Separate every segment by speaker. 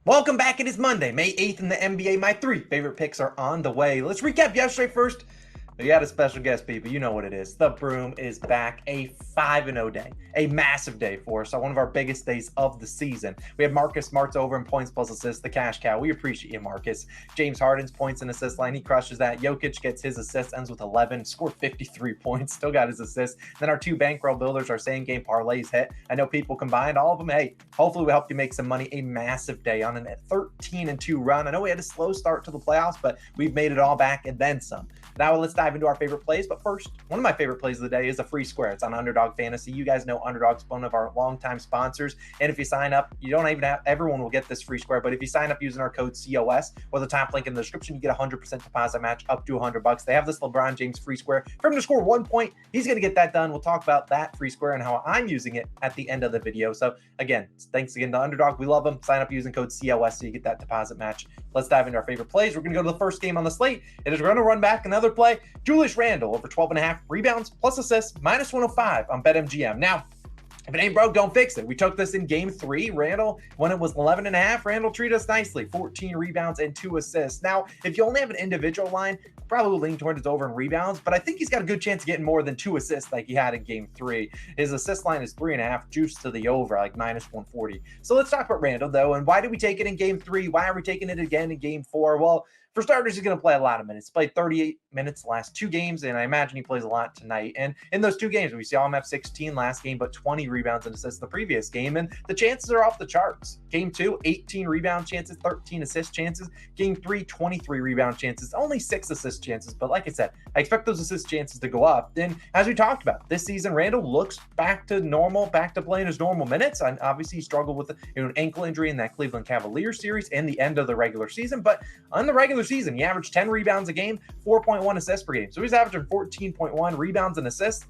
Speaker 1: Welcome back. It is Monday, May 8th in the NBA. My three favorite picks are on the way. Let's recap yesterday first. We had a special guest, people. You know what it is. The Broom is back. A 5-0 day. A massive day for us. So one of our biggest days of the season. We have Marcus Smart's over in points plus assists, the cash cow. We appreciate you, Marcus. James Harden's points and assist line. He crushes that. Jokic gets his assists, ends with 11, scored 53 points, still got his assists. Then our two bankroll builders, our same game parlays hit. I know people combined all of them. Hey, hopefully we help you make some money. A massive day on a 13-2 run. I know we had a slow start to the playoffs, but we've made it all back and then some. Now let's dive into our favorite plays. But first, one of my favorite plays of the day is a free square. It's on Underdog Fantasy. You guys know Underdog's one of our longtime sponsors. And if you sign up, you don't even have, everyone will get this free square. But if you sign up using our code COS or the top link in the description, you get a 100% deposit match up to $100. They have this LeBron James free square. For him to score 1 point, he's going to get that done. We'll talk about that free square and how I'm using it at the end of the video. So again, thanks again to Underdog. We love them. Sign up using code COS so you get that deposit match. Let's dive into our favorite plays. We're going to go to the first game on the slate. It is going to run back another play. Julius Randle over 12.5 rebounds plus assists, minus 105 on BetMGM. Now, if it ain't broke, don't fix it. We took this in game 3. Randle, when it was 11.5, Randle treated us nicely. 14 rebounds and 2 assists. Now, if you only have an individual line, probably lean towards his over in rebounds, but I think he's got a good chance of getting more than 2 assists like he had in game 3. His assist line is 3.5, juiced to the over, like minus 140. So let's talk about Randle, though, and why did we take it in game 3? Why are we taking it again in game 4? Well, for starters, he's going to play a lot of minutes. He played 38 minutes the last 2 games, and I imagine he plays a lot tonight. And in those 2 games, we saw him have 16 last game, but 20 rebounds and assists the previous game, and the chances are off the charts. Game 2, 18 rebound chances, 13 assist chances. Game 3, 23 rebound chances, only 6 assist chances. But like I said, I expect those assist chances to go up. Then, as we talked about, this season, Randle looks back to normal, back to playing his normal minutes. And obviously, he struggled with an ankle injury in that Cleveland Cavaliers series and the end of the regular season. But on the regular season, he averaged 10 rebounds a game, 4.1 assists per game. So he's averaging 14.1 rebounds and assists.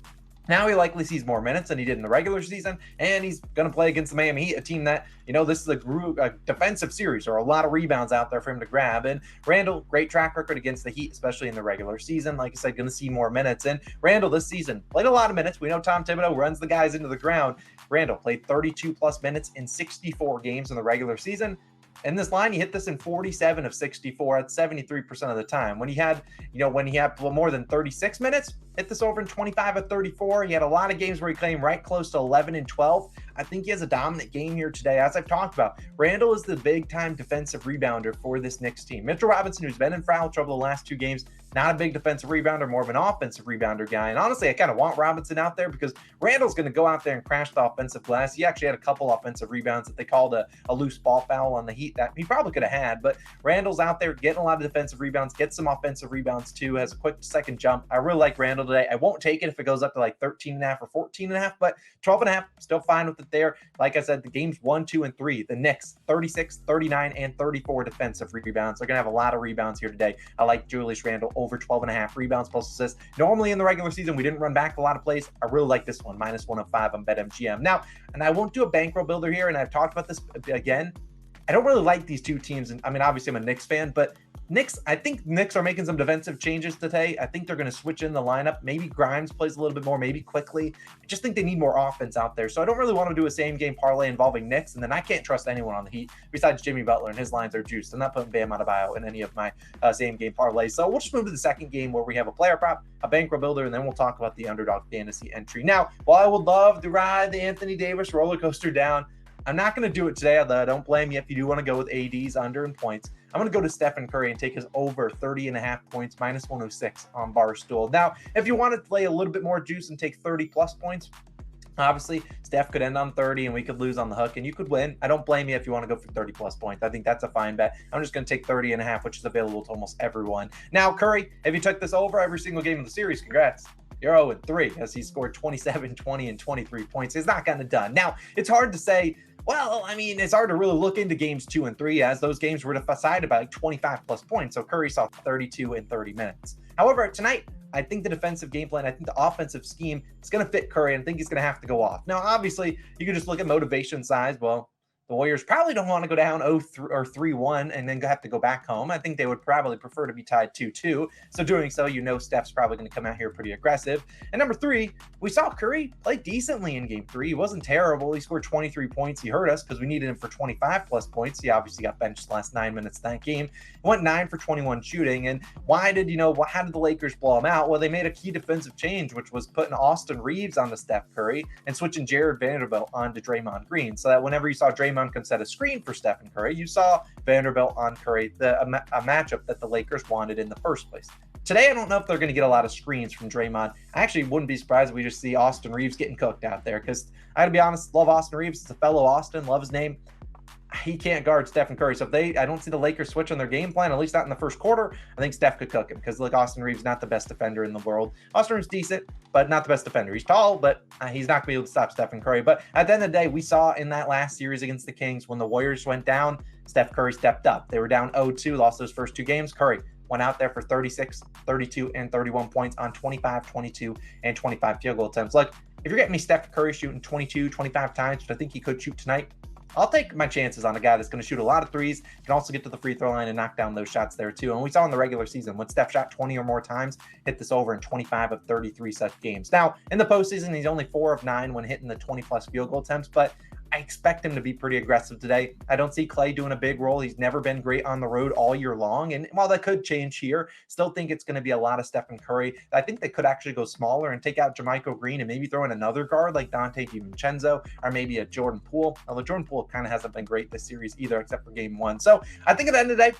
Speaker 1: Now he likely sees more minutes than he did in the regular season, and he's going to play against the Miami Heat, a team that, this is a defensive series. There are a lot of rebounds out there for him to grab. And Randle, great track record against the Heat, especially in the regular season. Like I said, going to see more minutes. And Randle this season played a lot of minutes. We know Tom Thibodeau runs the guys into the ground. Randle played 32-plus minutes in 64 games in the regular season. In this line, he hit this in 47 of 64 at 73% of the time. When he had more than 36 minutes, hit this over in 25 of 34. He had a lot of games where he came right close to 11 and 12. I think he has a dominant game here today. As I've talked about, Randle is the big-time defensive rebounder for this Knicks team. Mitchell Robinson, who's been in foul trouble the last 2 games, not a big defensive rebounder, more of an offensive rebounder guy. And honestly, I kind of want Robinson out there because Randle's going to go out there and crash the offensive glass. He actually had a couple offensive rebounds that they called a loose ball foul on the Heat that he probably could have had. But Randle's out there getting a lot of defensive rebounds, gets some offensive rebounds too, has a quick second jump. I really like Randle today. I won't take it if it goes up to like 13.5 or 14.5, but 12.5, still fine with it there. Like I said, the games 1, 2, and 3, the Knicks, 36, 39, and 34 defensive rebounds. They're going to have a lot of rebounds here today. I like Julius Randle over 12.5 rebounds plus assists. Normally in the regular season, we didn't run back a lot of plays. I really like this one, minus 105 on BetMGM. Now, and I won't do a bankroll builder here, and I've talked about this again. I don't really like these 2 teams. And I mean, obviously I'm a Knicks fan, but I think Knicks are making some defensive changes today. I think they're going to switch in the lineup. Maybe Grimes plays a little bit more, maybe quickly. I just think they need more offense out there. So I don't really want to do a same game parlay involving Knicks. And then I can't trust anyone on the Heat besides Jimmy Butler, and his lines are juiced. I'm not putting Bam Adebayo in any of my same game parlays. So we'll just move to the second game where we have a player prop, a bankroll builder, and then we'll talk about the Underdog Fantasy entry. Now, while I would love to ride the Anthony Davis roller coaster down, I'm not going to do it today, although I don't blame you if you do want to go with AD's under and points. I'm going to go to Stephen Curry and take his over 30.5 points, minus 106 on Barstool. Now, if you want to play a little bit more juice and take 30-plus points, obviously, Steph could end on 30 and we could lose on the hook and you could win. I don't blame you if you want to go for 30-plus points. I think that's a fine bet. I'm just going to take 30.5, which is available to almost everyone. Now, Curry, if you took this over every single game of the series, congrats. You're 0-3 as he scored 27, 20, and 23 points. He's not gotten it done. Now, it's hard to say, well, I mean, it's hard to really look into games 2 and 3 as those games were decided by like 25-plus points. So Curry saw 32 in 30 minutes. However, tonight, I think the defensive game plan, I think the offensive scheme is going to fit Curry, and I think he's going to have to go off. Now, obviously, you can just look at motivation size. Well, The Warriors probably don't want to go down 0-3 or 3-1 and then have to go back home. I think they would probably prefer to be tied 2-2. So doing so, Steph's probably going to come out here pretty aggressive. And number 3, we saw Curry play decently in game 3. He wasn't terrible. He scored 23 points. He hurt us because we needed him for 25 plus points. He obviously got benched the last 9 minutes of that game. He went 9 for 21 shooting. And how did the Lakers blow him out? Well, they made a key defensive change, which was putting Austin Reeves onto Steph Curry and switching Jared Vanderbilt onto Draymond Green. So that whenever you saw Draymond come set a screen for Stephen Curry, you saw Vanderbilt on Curry, a matchup that the Lakers wanted in the first place. Today, I don't know if they're going to get a lot of screens from Draymond. I actually wouldn't be surprised if we just see Austin Reeves getting cooked out there, because I got to be honest, love Austin Reeves. It's a fellow Austin, love his name. He can't guard Stephen Curry. So I don't see the Lakers switching their game plan, at least not in the first quarter. I think Steph could cook him because, look, Austin Reeves not the best defender in the world. Austin Reeves decent, but not the best defender. He's tall, but he's not going to be able to stop Stephen Curry. But at the end of the day, we saw in that last series against the Kings, when the Warriors went down, Steph Curry stepped up. They were down 0-2, lost those first 2 games. Curry went out there for 36, 32, and 31 points on 25, 22, and 25 field goal attempts. Look, if you're getting me Steph Curry shooting 22, 25 times, which I think he could shoot tonight, I'll take my chances on a guy that's going to shoot a lot of threes, can also get to the free throw line and knock down those shots there too. And we saw in the regular season when Steph shot 20 or more times, hit this over in 25 of 33 such games. Now, in the postseason, he's only 4 of 9 when hitting the 20-plus field goal attempts, but I expect him to be pretty aggressive today. I don't see Clay doing a big role. He's never been great on the road all year long. And while that could change here, still think it's going to be a lot of Stephen Curry. I think they could actually go smaller and take out Jermichael Green and maybe throw in another guard like Dante DiVincenzo or maybe a Jordan Poole. Although Jordan Poole kind of hasn't been great this series either, except for game 1. So I think at the end of the day,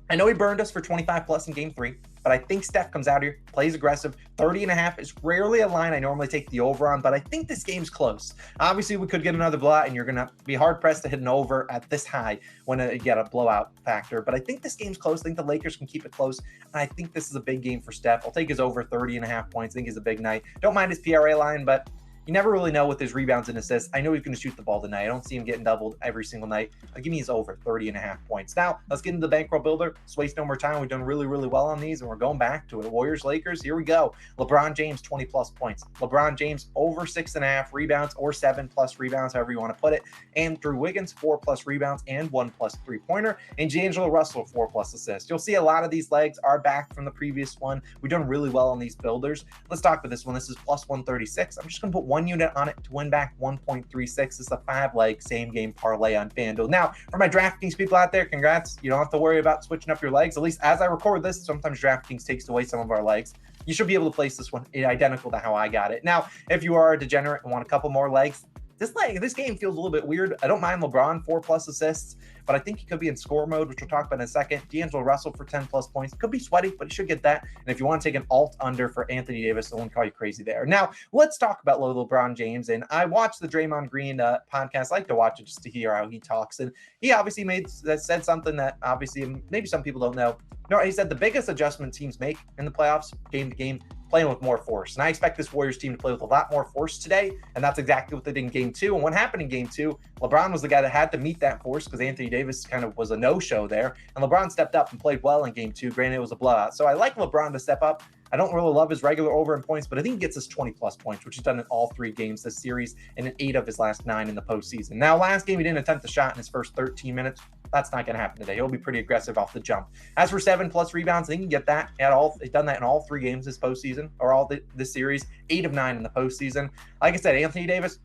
Speaker 1: I know he burned us for 25 plus in game 3, but I think Steph comes out here, plays aggressive. 30.5 is rarely a line I normally take the over on, but I think this game's close. Obviously, we could get another blowout, and you're going to be hard-pressed to hit an over at this high when you get a blowout factor. But I think this game's close. I think the Lakers can keep it close, and I think this is a big game for Steph. I'll take his over 30.5 points. I think he's a big night. Don't mind his PRA line, but you never really know with his rebounds and assists. I know he's going to shoot the ball tonight. I don't see him getting doubled every single night. Give me his over 30.5 points. Now, let's get into the bankroll builder. Let's waste no more time. We've done really, really well on these, and we're going back to it. Warriors, Lakers, here we go. LeBron James, 20-plus points. LeBron James, over 6.5 rebounds or 7-plus rebounds, however you want to put it. Andrew Wiggins, 4-plus rebounds and 1-plus three-pointer. And D'Angelo Russell, 4-plus assists. You'll see a lot of these legs are back from the previous one. We've done really well on these builders. Let's talk about this one. This is plus 136. I'm just going to put 1 unit on it to win back 1.36. This is a 5-leg same game parlay on FanDuel. Now, for my DraftKings people out there, congrats. You don't have to worry about switching up your legs. At least as I record this, sometimes DraftKings takes away some of our legs. You should be able to place this one identical to how I got it. Now, if you are a degenerate and want a couple more legs, this game feels a little bit weird. I don't mind LeBron, 4-plus assists, but I think he could be in score mode, which we'll talk about in a second. D'Angelo Russell for 10-plus points. Could be sweaty, but he should get that. And if you want to take an alt under for Anthony Davis, I won't call you crazy there. Now, let's talk about LeBron James. And I watched the Draymond Green podcast. I like to watch it just to hear how he talks. And he obviously said something that obviously maybe some people don't know. No, he said the biggest adjustment teams make in the playoffs, game to game, playing with more force. And I expect this Warriors team to play with a lot more force today. And that's exactly what they did in game 2. And what happened in game 2, LeBron was the guy that had to meet that force because Anthony Davis kind of was a no-show there. And LeBron stepped up and played well in game 2. Granted, it was a blowout. So I like LeBron to step up. I don't really love his regular over in points, but I think he gets us 20-plus points, which he's done in all 3 games this series and in 8 of his last 9 in the postseason. Now, last game, he didn't attempt a shot in his first 13 minutes. That's not going to happen today. He'll be pretty aggressive off the jump. As for 7-plus rebounds, I think he can get that. He's done that in all 3 games this postseason, or this series, 8 of 9 in the postseason. Like I said, Anthony Davis,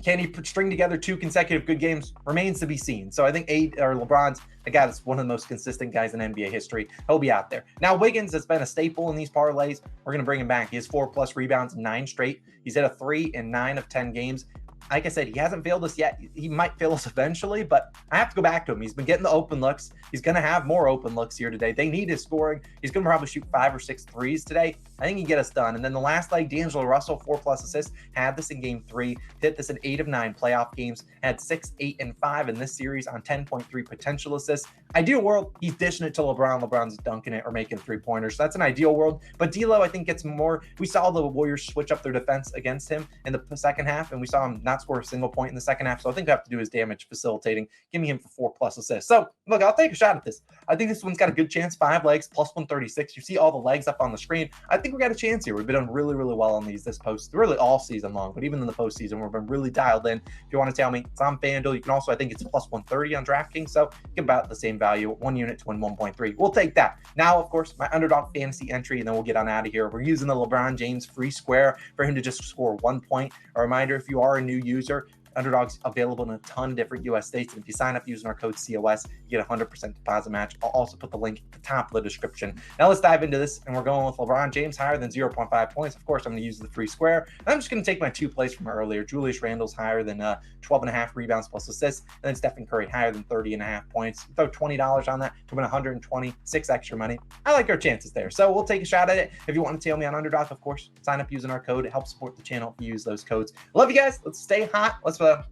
Speaker 1: can he string together 2 consecutive good games? Remains to be seen. So I think LeBron's the guy that's one of the most consistent guys in NBA history. He'll be out there. Now, Wiggins has been a staple in these parlays. We're going to bring him back. He has 4-plus rebounds, 9 straight. He's hit a 3 in 9 of 10 games. Like I said, he hasn't failed us yet. He might fail us eventually, but I have to go back to him. He's been getting the open looks. He's going to have more open looks here today. They need his scoring. He's going to probably shoot 5 or 6 threes today. I think he can get us done. And then the last leg, D'Angelo Russell, 4-plus assists, had this in game 3, hit this in 8 of 9 playoff games, had 6, 8, and 5 in this series on 10.3 potential assists. Ideal world, he's dishing it to LeBron. LeBron's dunking it or making 3-pointers. So that's an ideal world. But D'Lo, I think, gets more. We saw the Warriors switch up their defense against him in the second half, and we saw him not not score a single point in the second half. So I think we have to do his damage facilitating. Give me him for 4+ assists. So look, I'll take a shot at this. I think this one's got a good chance. 5 legs, plus 136. You see all the legs up on the screen. I think we got a chance here. We've been doing really, really well on these this post, really all season long, but even in the postseason, we've been really dialed in. If you want to tell me, it's on FanDuel. You can also, I think it's plus 130 on DraftKings. So get about the same value, 1 unit to win 1.3. We'll take that. Now, of course, my underdog fantasy entry, and then we'll get on out of here. We're using the LeBron James free square for him to just score 1 point. A reminder, if you are a new user, Underdog's available in a ton of different U.S. states. And if you sign up using our code COS, you get a 100% deposit match. I'll also put the link at the top of the description. Now let's dive into this. And we're going with LeBron James higher than 0.5 points. Of course, I'm going to use the free square. And I'm just going to take my 2 plays from earlier. Julius Randle's higher than 12.5 rebounds plus assists. And then Stephen Curry higher than 30.5 points. Throw $20 on that to win 126 extra money. I like our chances there. So we'll take a shot at it. If you want to tail me on Underdog, of course, sign up using our code. It helps support the channel if you use those codes. Love you guys. Let's stay hot. Let's go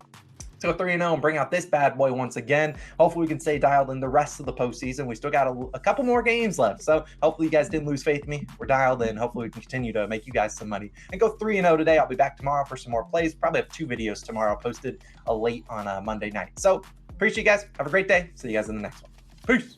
Speaker 1: 3-0 and bring out this bad boy once again. Hopefully we can stay dialed in the rest of the postseason. We still got a couple more games left. So hopefully you guys didn't lose faith in me. We're dialed in. Hopefully we can continue to make you guys some money and go 3-0 today. I'll be back tomorrow for some more plays. Probably have 2 videos tomorrow posted late on Monday night. So appreciate you guys. Have a great day. See you guys in the next one. Peace.